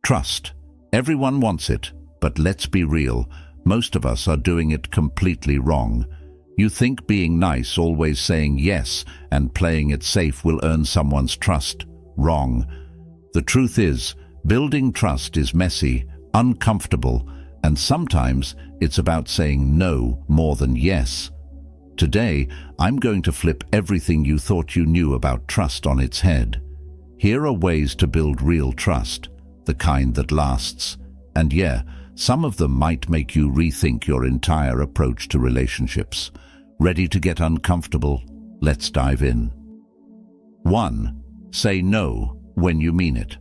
Trust. Everyone wants it, but let's be real, most of us are doing it completely wrong. You think being nice, always saying yes, and playing it safe will earn someone's trust. Wrong. The truth is, building trust is messy, uncomfortable, and sometimes it's about saying no more than yes. Today, I'm going to flip everything you thought you knew about trust on its head. Here are ways to build real trust, the kind that lasts. And yeah, some of them might make you rethink your entire approach to relationships. Ready to get uncomfortable? Let's dive in. 1. Say no when you mean it.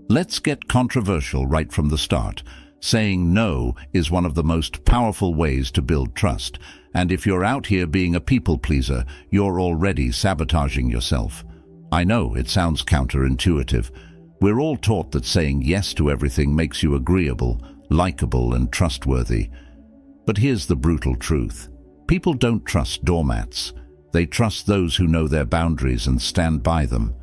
Let's get controversial right from the start. Saying no is one of the most powerful ways to build trust. And if you're out here being a people pleaser, you're already sabotaging yourself. I know it sounds counterintuitive. We're all taught that saying yes to everything makes you agreeable, likable, and trustworthy. But here's the brutal truth. People don't trust doormats. They trust those who know their boundaries and stand by them.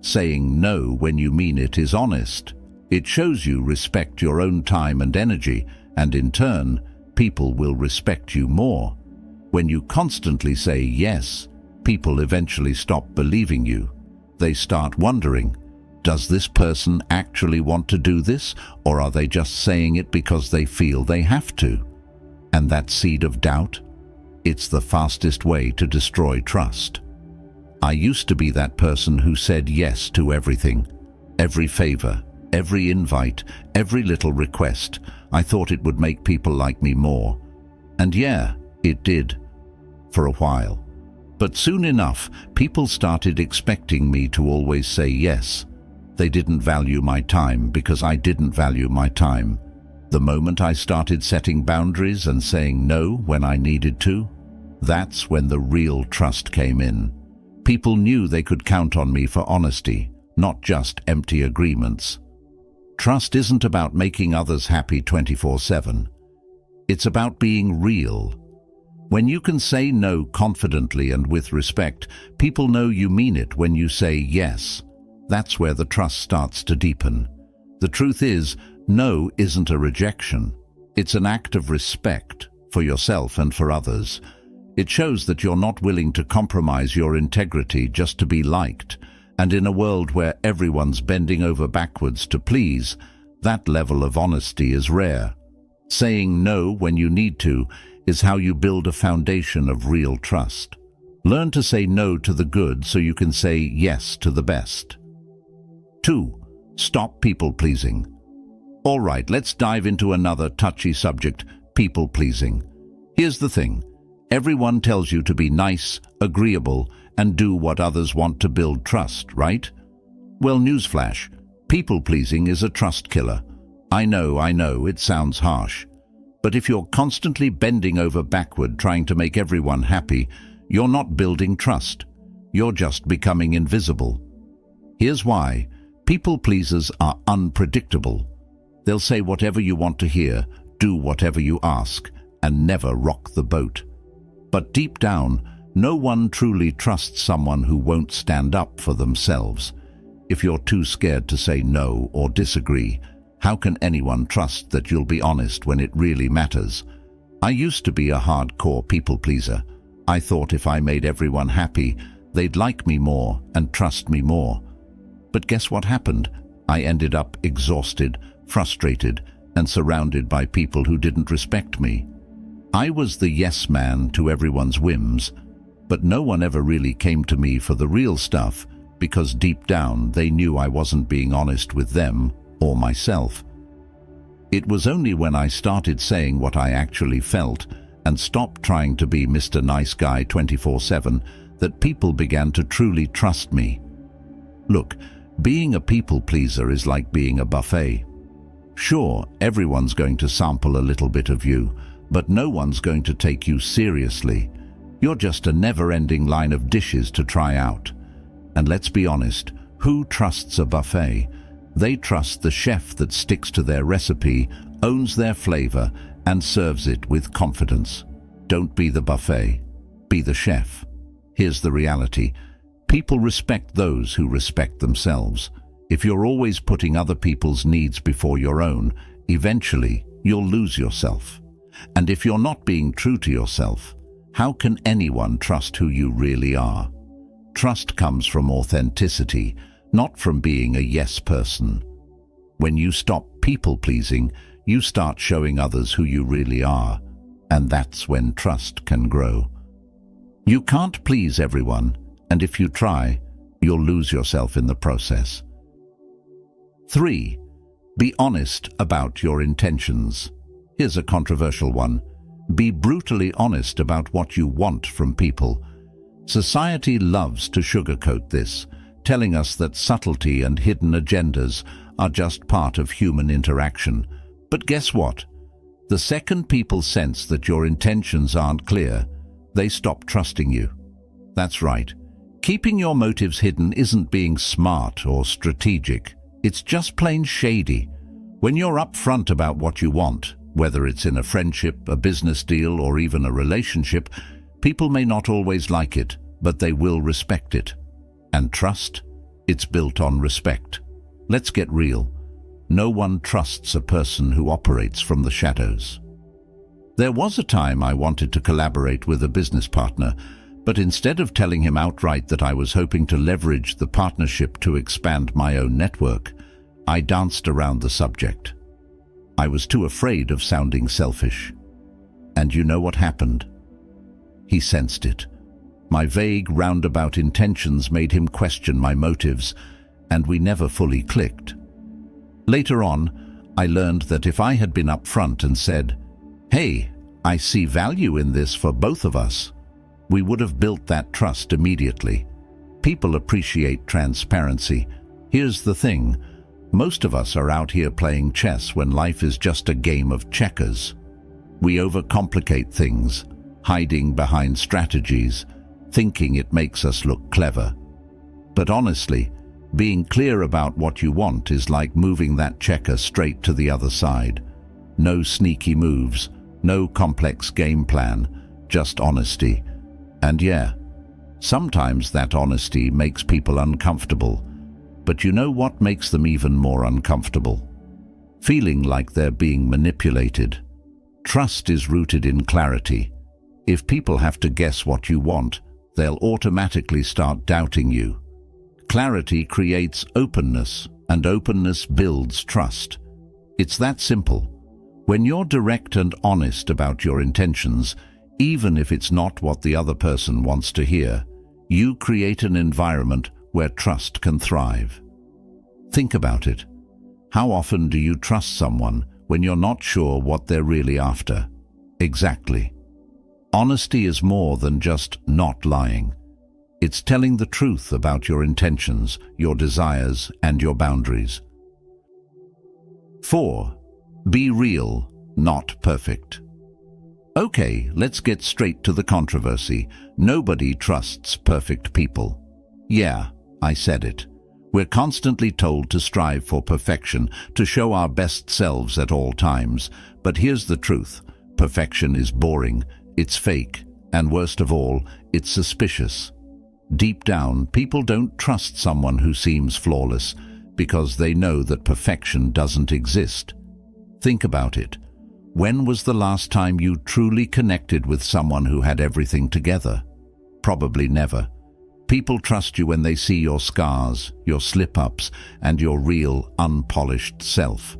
Saying no when you mean it is honest. It shows you respect your own time and energy, and in turn, people will respect you more. When you constantly say yes, people eventually stop believing you. They start wondering, does this person actually want to do this, or are they just saying it because they feel they have to? And that seed of doubt? It's the fastest way to destroy trust. I used to be that person who said yes to everything, every favor, every invite, every little request. I thought it would make people like me more. And yeah, it did. For a while. But soon enough, people started expecting me to always say yes. They didn't value my time because I didn't value my time. The moment I started setting boundaries and saying no when I needed to, that's when the real trust came in. People knew they could count on me for honesty, not just empty agreements. Trust isn't about making others happy 24/7. It's about being real. When you can say no confidently and with respect, people know you mean it when you say yes. That's where the trust starts to deepen. The truth is, no isn't a rejection. It's an act of respect for yourself and for others. It shows that you're not willing to compromise your integrity just to be liked. And in a world where everyone's bending over backwards to please, that level of honesty is rare. Saying no when you need to is how you build a foundation of real trust. Learn to say no to the good so you can say yes to the best. 2. Stop people-pleasing. All right, let's dive into another touchy subject, people-pleasing. Here's the thing. Everyone tells you to be nice, agreeable, and do what others want to build trust, right? Well, newsflash, people-pleasing is a trust killer. I know, it sounds harsh. But if you're constantly bending over backward trying to make everyone happy, you're not building trust. You're just becoming invisible. Here's why. People pleasers are unpredictable. They'll say whatever you want to hear, do whatever you ask, and never rock the boat. But deep down, no one truly trusts someone who won't stand up for themselves. If you're too scared to say no or disagree, how can anyone trust that you'll be honest when it really matters? I used to be a hardcore people pleaser. I thought if I made everyone happy, they'd like me more and trust me more. But guess what happened? I ended up exhausted, frustrated, and surrounded by people who didn't respect me. I was the yes man to everyone's whims, but no one ever really came to me for the real stuff because deep down they knew I wasn't being honest with them or myself. It was only when I started saying what I actually felt and stopped trying to be Mr. Nice Guy 24/7 that people began to truly trust me. Look, being a people pleaser is like being a buffet. Sure, everyone's going to sample a little bit of you, but no one's going to take you seriously. You're just a never-ending line of dishes to try out. And let's be honest, who trusts a buffet? They trust the chef that sticks to their recipe, owns their flavor, and serves it with confidence. Don't be the buffet. Be the chef. Here's the reality. People respect those who respect themselves. If you're always putting other people's needs before your own, eventually you'll lose yourself. And if you're not being true to yourself, how can anyone trust who you really are? Trust comes from authenticity, not from being a yes person. When you stop people-pleasing, you start showing others who you really are, and that's when trust can grow. You can't please everyone, and if you try, you'll lose yourself in the process. 3. Be honest about your intentions. Here's a controversial one. Be brutally honest about what you want from people. Society loves to sugarcoat this, telling us that subtlety and hidden agendas are just part of human interaction. But guess what? The second people sense that your intentions aren't clear, they stop trusting you. That's right. Keeping your motives hidden isn't being smart or strategic. It's just plain shady. When you're upfront about what you want, whether it's in a friendship, a business deal, or even a relationship, people may not always like it, but they will respect it. And trust? It's built on respect. Let's get real. No one trusts a person who operates from the shadows. There was a time I wanted to collaborate with a business partner, but instead of telling him outright that I was hoping to leverage the partnership to expand my own network, I danced around the subject. I was too afraid of sounding selfish. And you know what happened? He sensed it. My vague, roundabout intentions made him question my motives, and we never fully clicked. Later on, I learned that if I had been upfront and said, "Hey, I see value in this for both of us," we would have built that trust immediately. People appreciate transparency. Here's the thing. Most of us are out here playing chess when life is just a game of checkers. We overcomplicate things, hiding behind strategies, thinking it makes us look clever. But honestly, being clear about what you want is like moving that checker straight to the other side. No sneaky moves, no complex game plan, just honesty. And yeah, sometimes that honesty makes people uncomfortable. But you know what makes them even more uncomfortable? Feeling like they're being manipulated. Trust is rooted in clarity. If people have to guess what you want, they'll automatically start doubting you. Clarity creates openness, and openness builds trust. It's that simple. When you're direct and honest about your intentions, even if it's not what the other person wants to hear, you create an environment where trust can thrive. Think about it. How often do you trust someone when you're not sure what they're really after? Exactly. Honesty is more than just not lying. It's telling the truth about your intentions, your desires, and your boundaries. 4. Be real, not perfect. Okay, let's get straight to the controversy. Nobody trusts perfect people. Yeah, I said it. We're constantly told to strive for perfection, to show our best selves at all times. But here's the truth. Perfection is boring, it's fake, and worst of all, it's suspicious. Deep down, people don't trust someone who seems flawless because they know that perfection doesn't exist. Think about it. When was the last time you truly connected with someone who had everything together? Probably never. People trust you when they see your scars, your slip-ups, and your real, unpolished self.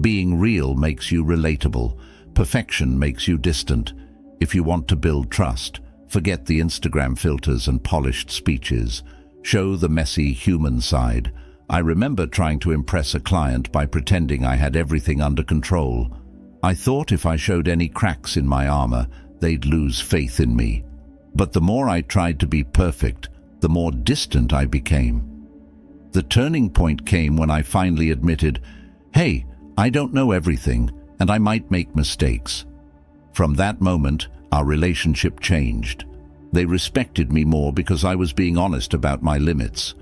Being real makes you relatable. Perfection makes you distant. If you want to build trust, forget the Instagram filters and polished speeches. Show the messy human side. I remember trying to impress a client by pretending I had everything under control. I thought if I showed any cracks in my armor, they'd lose faith in me. But the more I tried to be perfect, the more distant I became. The turning point came when I finally admitted, "Hey, I don't know everything, and I might make mistakes." From that moment, our relationship changed. They respected me more because I was being honest about my limits.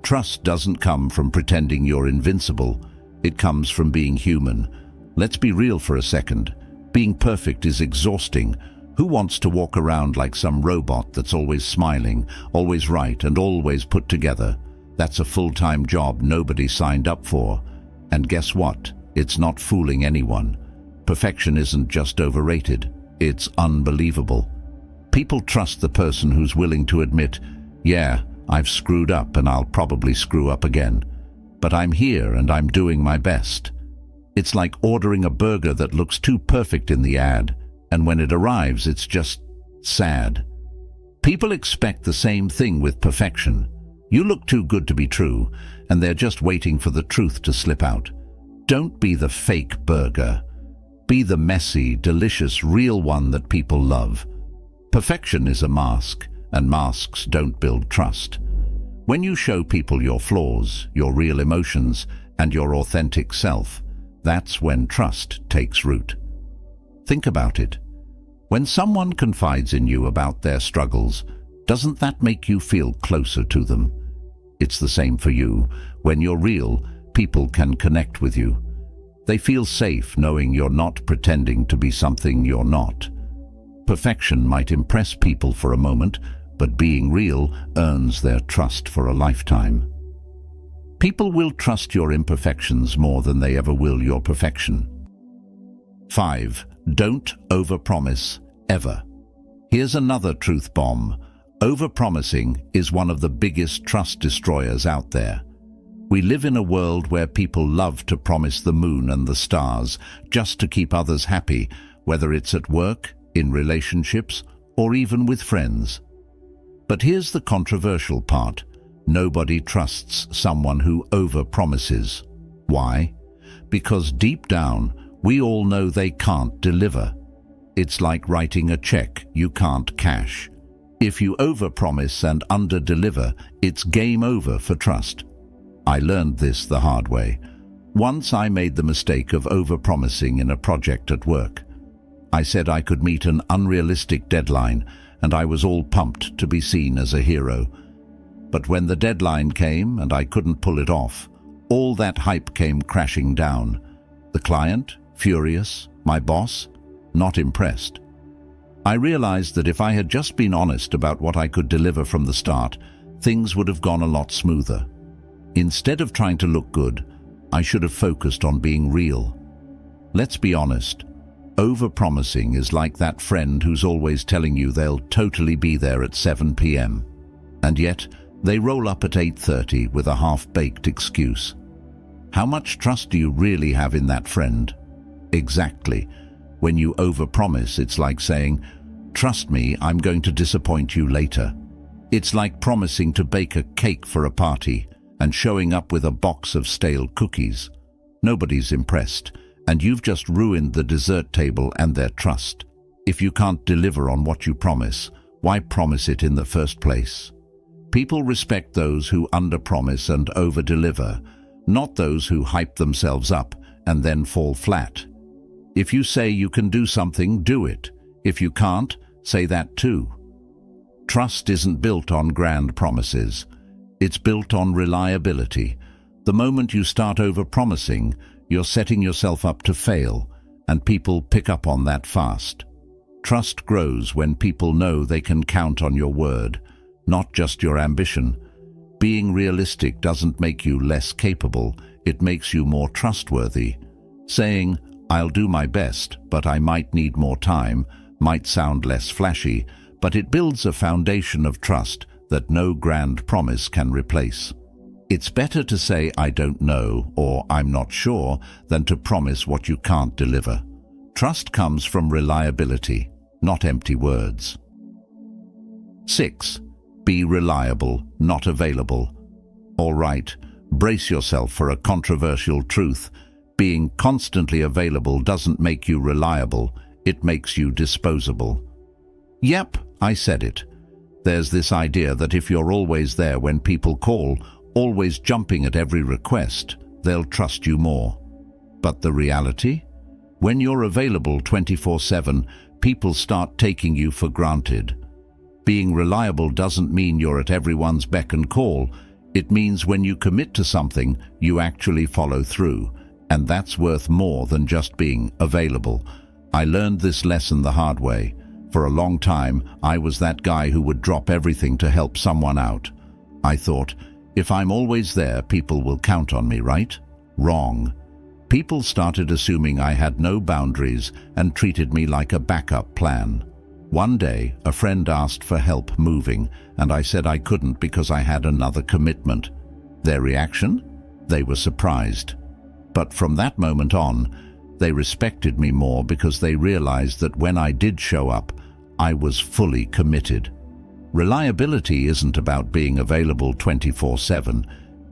Trust doesn't come from pretending you're invincible. It comes from being human. Let's be real for a second. Being perfect is exhausting. Who wants to walk around like some robot that's always smiling, always right, and always put together? That's a full-time job nobody signed up for. And guess what? It's not fooling anyone. Perfection isn't just overrated, it's unbelievable. People trust the person who's willing to admit, yeah, I've screwed up and I'll probably screw up again. But I'm here and I'm doing my best. It's like ordering a burger that looks too perfect in the ad, and when it arrives, it's just sad. People expect the same thing with perfection. You look too good to be true, and they're just waiting for the truth to slip out. Don't be the fake burger. Be the messy, delicious, real one that people love. Perfection is a mask, and masks don't build trust. When you show people your flaws, your real emotions, and your authentic self, that's when trust takes root. Think about it. When someone confides in you about their struggles, doesn't that make you feel closer to them? It's the same for you. When you're real, people can connect with you. They feel safe knowing you're not pretending to be something you're not. Perfection might impress people for a moment, but being real earns their trust for a lifetime. People will trust your imperfections more than they ever will your perfection. 5. Don't overpromise, ever. Here's another truth bomb. Overpromising is one of the biggest trust destroyers out there. We live in a world where people love to promise the moon and the stars just to keep others happy, whether it's at work, in relationships, or even with friends. But here's the controversial part. Nobody trusts someone who overpromises. Why? Because deep down, we all know they can't deliver. It's like writing a check you can't cash. If you overpromise and underdeliver, it's game over for trust. I learned this the hard way. Once I made the mistake of overpromising in a project at work. I said I could meet an unrealistic deadline, and I was all pumped to be seen as a hero. But when the deadline came and I couldn't pull it off, all that hype came crashing down. The client, furious. My boss, not impressed. I realized that if I had just been honest about what I could deliver from the start, things would have gone a lot smoother. Instead of trying to look good, I should have focused on being real. Let's be honest. Overpromising is like that friend who's always telling you they'll totally be there at 7 p.m. And yet, they roll up at 8:30 with a half-baked excuse. How much trust do you really have in that friend? Exactly. When you overpromise, it's like saying, "Trust me, I'm going to disappoint you later." It's like promising to bake a cake for a party and showing up with a box of stale cookies. Nobody's impressed, and you've just ruined the dessert table and their trust. If you can't deliver on what you promise, why promise it in the first place? People respect those who underpromise and overdeliver, not those who hype themselves up and then fall flat. If you say you can do something, do it. If you can't, say that too. Trust isn't built on grand promises. It's built on reliability. The moment you start overpromising, you're setting yourself up to fail, and people pick up on that fast. Trust grows when people know they can count on your word, not just your ambition. Being realistic doesn't make you less capable, it makes you more trustworthy. Saying, "I'll do my best, but I might need more time," might sound less flashy, but it builds a foundation of trust that no grand promise can replace. It's better to say "I don't know" or "I'm not sure" than to promise what you can't deliver. Trust comes from reliability, not empty words. 6. Be reliable, not available. All right, brace yourself for a controversial truth. Being constantly available doesn't make you reliable, it makes you disposable. Yep, I said it. There's this idea that if you're always there when people call, always jumping at every request, they'll trust you more. But the reality? When you're available 24/7, people start taking you for granted. Being reliable doesn't mean you're at everyone's beck and call. It means when you commit to something, you actually follow through. And that's worth more than just being available. I learned this lesson the hard way. For a long time, I was that guy who would drop everything to help someone out. I thought, If I'm always there, people will count on me, right? Wrong. People started assuming I had no boundaries and treated me like a backup plan. One day, a friend asked for help moving, and I said I couldn't because I had another commitment. Their reaction? They were surprised. But from that moment on, they respected me more because they realized that when I did show up, I was fully committed. Reliability isn't about being available 24/7.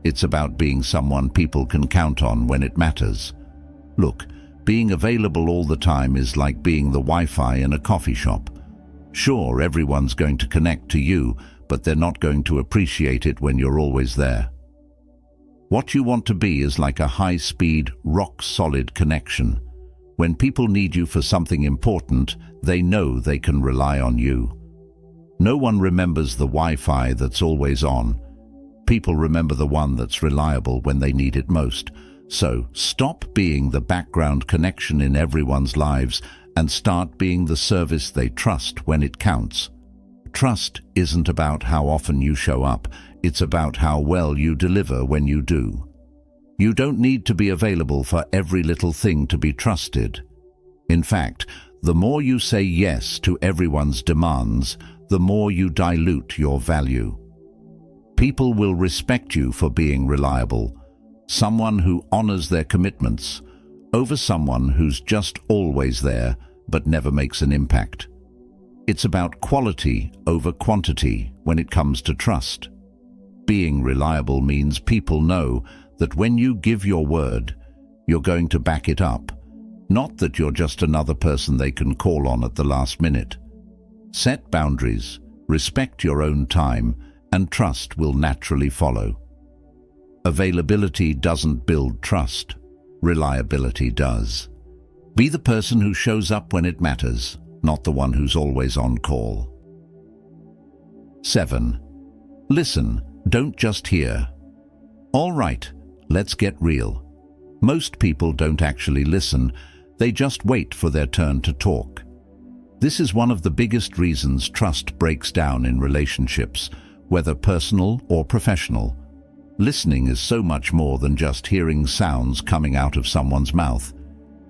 It's about being someone people can count on when it matters. Look, being available all the time is like being the Wi-Fi in a coffee shop. Sure, everyone's going to connect to you, but they're not going to appreciate it when you're always there. What you want to be is like a high-speed, rock-solid connection. When people need you for something important, they know they can rely on you. No one remembers the Wi-Fi that's always on. People remember the one that's reliable when they need it most. So stop being the background connection in everyone's lives and start being the service they trust when it counts. Trust isn't about how often you show up, it's about how well you deliver when you do. You don't need to be available for every little thing to be trusted. In fact, the more you say yes to everyone's demands, the more you dilute your value. People will respect you for being reliable, someone who honors their commitments, over someone who's just always there but never makes an impact. It's about quality over quantity when it comes to trust. Being reliable means people know that when you give your word, you're going to back it up, not that you're just another person they can call on at the last minute. Set boundaries, respect your own time, and trust will naturally follow. Availability doesn't build trust. Reliability does. Be the person who shows up when it matters, not the one who's always on call. 7. Listen, don't just hear. All right, let's get real. Most people don't actually listen, they just wait for their turn to talk. This is one of the biggest reasons trust breaks down in relationships, whether personal or professional. Listening is so much more than just hearing sounds coming out of someone's mouth.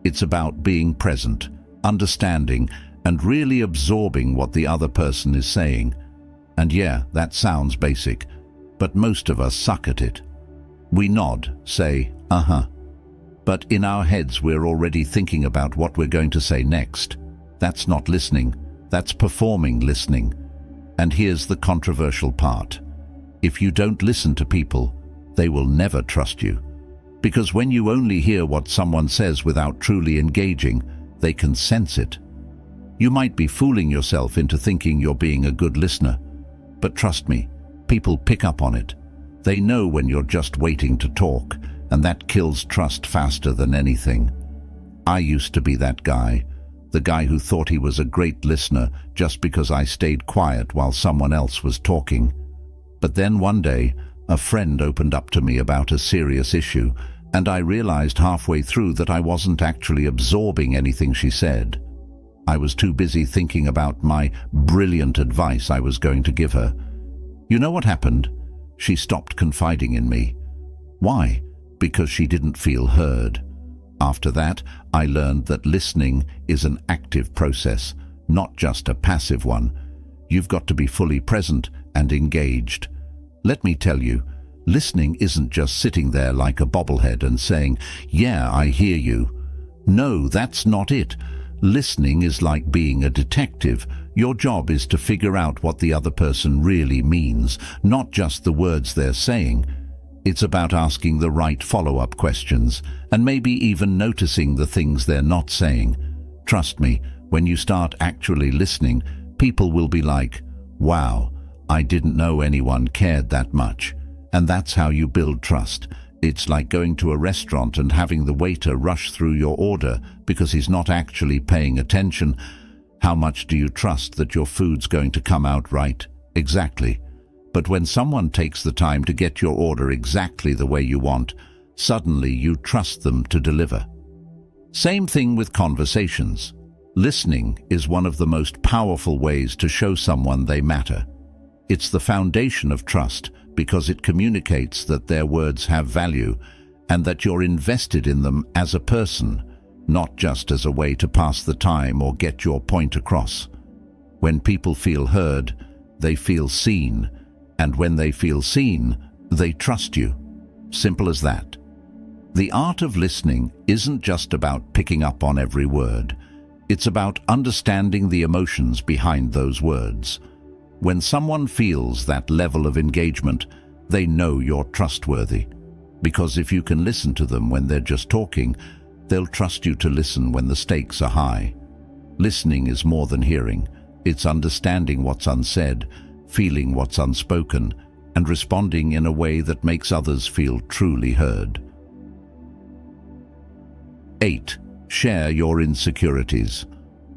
It's about being present, understanding, and really absorbing what the other person is saying. And yeah, that sounds basic, but most of us suck at it. We nod, say, uh-huh. But in our heads we're already thinking about what we're going to say next. That's not listening, that's performing listening. And here's the controversial part. If you don't listen to people, they will never trust you. Because when you only hear what someone says without truly engaging, they can sense it. You might be fooling yourself into thinking you're being a good listener, but trust me, people pick up on it. They know when you're just waiting to talk, and that kills trust faster than anything. I used to be that guy, the guy who thought he was a great listener just because I stayed quiet while someone else was talking. But then one day, a friend opened up to me about a serious issue, and I realized halfway through that I wasn't actually absorbing anything she said. I was too busy thinking about my brilliant advice I was going to give her. You know what happened? She stopped confiding in me. Why? Because she didn't feel heard. After that, I learned that listening is an active process, not just a passive one. You've got to be fully present and engaged. Let me tell you, listening isn't just sitting there like a bobblehead and saying, "Yeah, I hear you." No, that's not it. Listening is like being a detective. Your job is to figure out what the other person really means, not just the words they're saying. It's about asking the right follow-up questions, and maybe even noticing the things they're not saying. Trust me, when you start actually listening, people will be like, "Wow, I didn't know anyone cared that much." And that's how you build trust. It's like going to a restaurant and having the waiter rush through your order because he's not actually paying attention. How much do you trust that your food's going to come out right? Exactly. But when someone takes the time to get your order exactly the way you want, suddenly you trust them to deliver. Same thing with conversations. Listening is one of the most powerful ways to show someone they matter. It's the foundation of trust because it communicates that their words have value and that you're invested in them as a person, not just as a way to pass the time or get your point across. When people feel heard, they feel seen, and when they feel seen, they trust you. Simple as that. The art of listening isn't just about picking up on every word. It's about understanding the emotions behind those words. When someone feels that level of engagement, they know you're trustworthy. Because if you can listen to them when they're just talking, they'll trust you to listen when the stakes are high. Listening is more than hearing. It's understanding what's unsaid, feeling what's unspoken, and responding in a way that makes others feel truly heard. 8. Share your insecurities.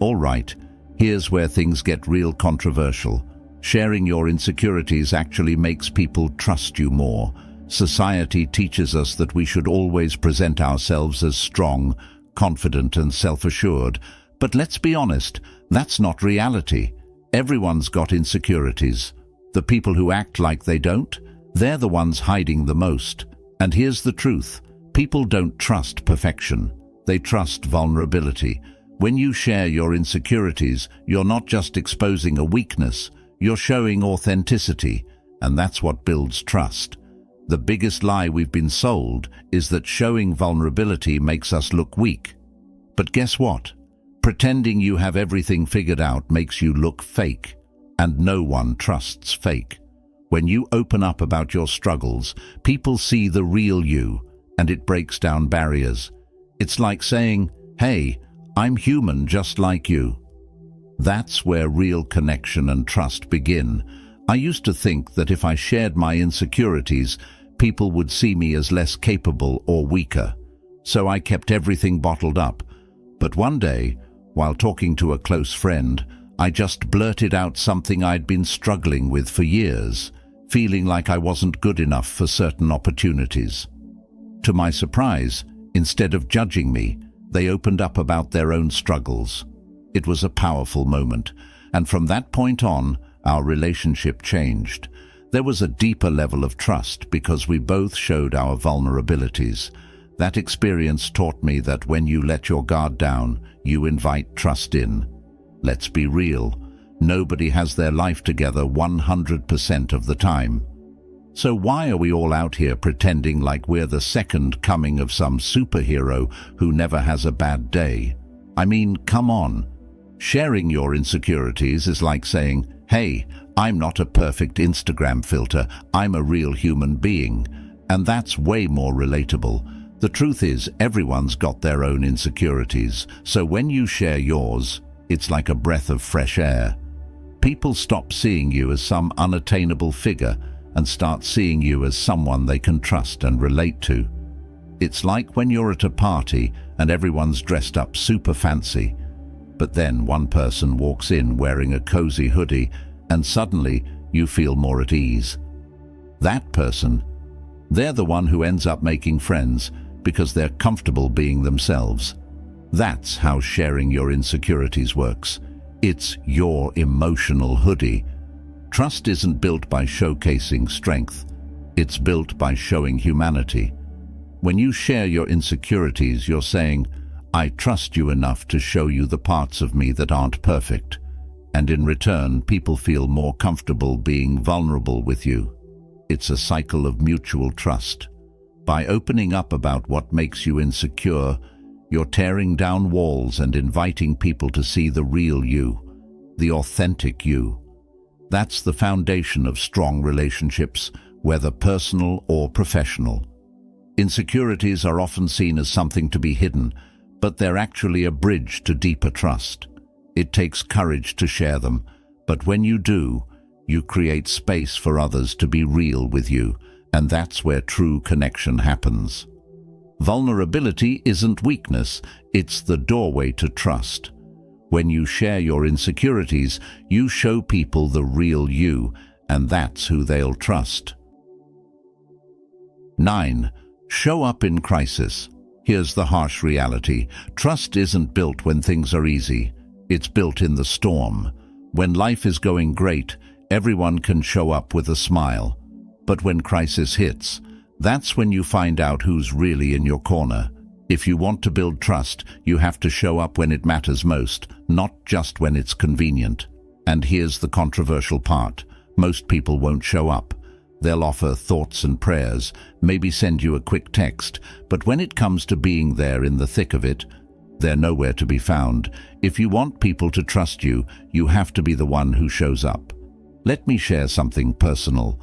All right, here's where things get real controversial. Sharing your insecurities actually makes people trust you more. Society teaches us that we should always present ourselves as strong, confident, and self-assured. But let's be honest, that's not reality. Everyone's got insecurities. The people who act like they don't, they're the ones hiding the most. And here's the truth. People don't trust perfection. They trust vulnerability. When you share your insecurities, you're not just exposing a weakness, you're showing authenticity, and that's what builds trust. The biggest lie we've been sold is that showing vulnerability makes us look weak. But guess what? Pretending you have everything figured out makes you look fake, and no one trusts fake. When you open up about your struggles, people see the real you, and it breaks down barriers. It's like saying, "Hey, I'm human just like you." That's where real connection and trust begin. I used to think that if I shared my insecurities, people would see me as less capable or weaker. So I kept everything bottled up. But one day, while talking to a close friend, I just blurted out something I'd been struggling with for years, feeling like I wasn't good enough for certain opportunities. To my surprise, instead of judging me, they opened up about their own struggles. It was a powerful moment, and from that point on, our relationship changed. There was a deeper level of trust because we both showed our vulnerabilities. That experience taught me that when you let your guard down, you invite trust in. Let's be real. Nobody has their life together 100% of the time. So why are we all out here pretending like we're the second coming of some superhero who never has a bad day? I mean, come on. Sharing your insecurities is like saying, "Hey, I'm not a perfect Instagram filter, I'm a real human being." And that's way more relatable. The truth is, everyone's got their own insecurities, so when you share yours, it's like a breath of fresh air. People stop seeing you as some unattainable figure and start seeing you as someone they can trust and relate to. It's like when you're at a party and everyone's dressed up super fancy, but then one person walks in wearing a cozy hoodie and suddenly you feel more at ease. That person, they're the one who ends up making friends because they're comfortable being themselves. That's how sharing your insecurities works. It's your emotional hoodie. Trust isn't built by showcasing strength. It's built by showing humanity. When you share your insecurities, you're saying, "I trust you enough to show you the parts of me that aren't perfect." And in return, people feel more comfortable being vulnerable with you. It's a cycle of mutual trust. By opening up about what makes you insecure, you're tearing down walls and inviting people to see the real you, the authentic you. That's the foundation of strong relationships, whether personal or professional. Insecurities are often seen as something to be hidden, but they're actually a bridge to deeper trust. It takes courage to share them, but when you do, you create space for others to be real with you, and that's where true connection happens. Vulnerability isn't weakness, it's the doorway to trust. When you share your insecurities, you show people the real you, and that's who they'll trust. 9. Show up in crisis. Here's the harsh reality. Trust isn't built when things are easy. It's built in the storm. When life is going great, everyone can show up with a smile. But when crisis hits, that's when you find out who's really in your corner. If you want to build trust, you have to show up when it matters most, not just when it's convenient. And here's the controversial part. Most people won't show up. They'll offer thoughts and prayers, maybe send you a quick text, but when it comes to being there in the thick of it, they're nowhere to be found. If you want people to trust you, you have to be the one who shows up. Let me share something personal.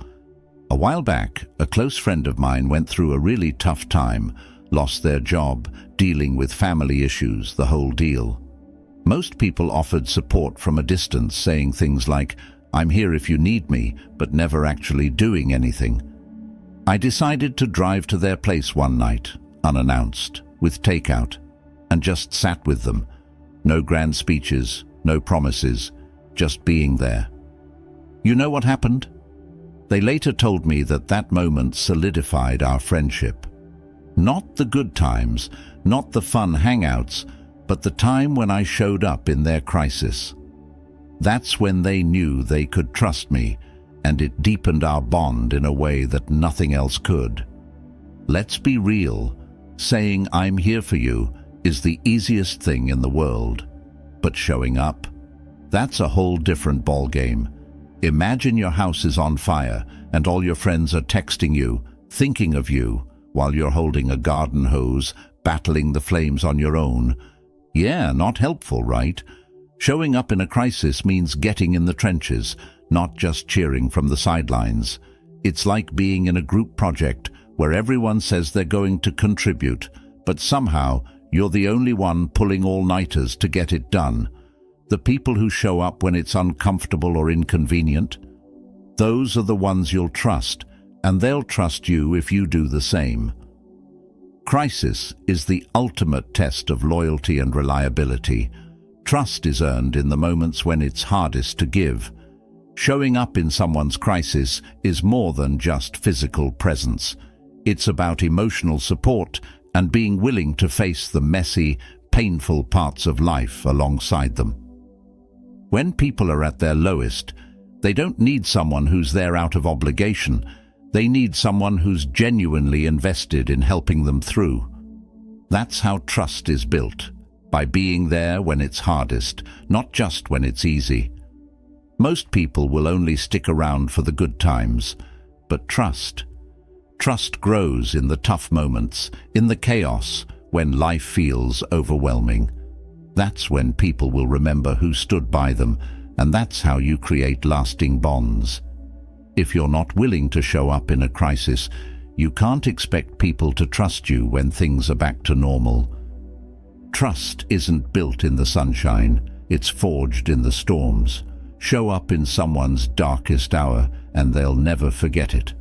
A while back, a close friend of mine went through a really tough time, lost their job, dealing with family issues, the whole deal. Most people offered support from a distance, saying things like, "I'm here if you need me," but never actually doing anything. I decided to drive to their place one night, unannounced, with takeout, and just sat with them. No grand speeches, no promises, just being there. You know what happened? They later told me that that moment solidified our friendship. Not the good times, not the fun hangouts, but the time when I showed up in their crisis. That's when they knew they could trust me, and it deepened our bond in a way that nothing else could. Let's be real. Saying "I'm here for you" is the easiest thing in the world. But showing up? That's a whole different ballgame. Imagine your house is on fire and all your friends are texting you, thinking of you, while you're holding a garden hose, battling the flames on your own. Yeah, not helpful, right? Showing up in a crisis means getting in the trenches, not just cheering from the sidelines. It's like being in a group project where everyone says they're going to contribute, but somehow you're the only one pulling all-nighters to get it done. The people who show up when it's uncomfortable or inconvenient, those are the ones you'll trust, and they'll trust you if you do the same. Crisis is the ultimate test of loyalty and reliability. Trust is earned in the moments when it's hardest to give. Showing up in someone's crisis is more than just physical presence. It's about emotional support and being willing to face the messy, painful parts of life alongside them. When people are at their lowest, they don't need someone who's there out of obligation. They need someone who's genuinely invested in helping them through. That's how trust is built, by being there when it's hardest, not just when it's easy. Most people will only stick around for the good times, but trust grows in the tough moments, in the chaos, when life feels overwhelming. That's when people will remember who stood by them, and that's how you create lasting bonds. If you're not willing to show up in a crisis, you can't expect people to trust you when things are back to normal. Trust isn't built in the sunshine, it's forged in the storms. Show up in someone's darkest hour, and they'll never forget it.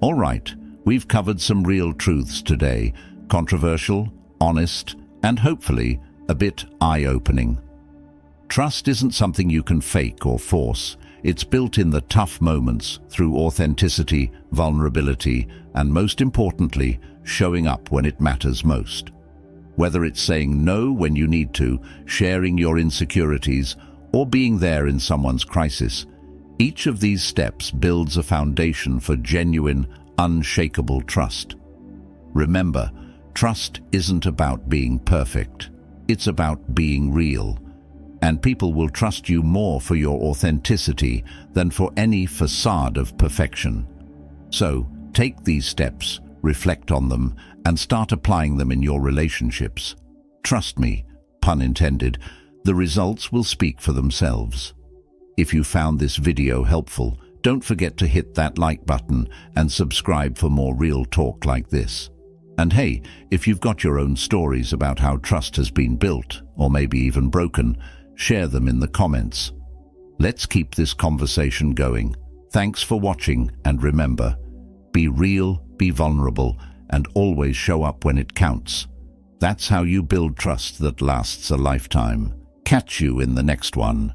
All right, we've covered some real truths today, controversial, honest, and hopefully a bit eye-opening. Trust isn't something you can fake or force. It's built in the tough moments through authenticity, vulnerability, and most importantly, showing up when it matters most. Whether it's saying no when you need to, sharing your insecurities, or being there in someone's crisis, each of these steps builds a foundation for genuine, unshakable trust. Remember, trust isn't about being perfect. It's about being real. And people will trust you more for your authenticity than for any facade of perfection. So, take these steps, reflect on them, and start applying them in your relationships. Trust me, pun intended, the results will speak for themselves. If you found this video helpful, don't forget to hit that like button and subscribe for more real talk like this. And hey, if you've got your own stories about how trust has been built, or maybe even broken, share them in the comments. Let's keep this conversation going. Thanks for watching, and remember, be real, be vulnerable, and always show up when it counts. That's how you build trust that lasts a lifetime. Catch you in the next one.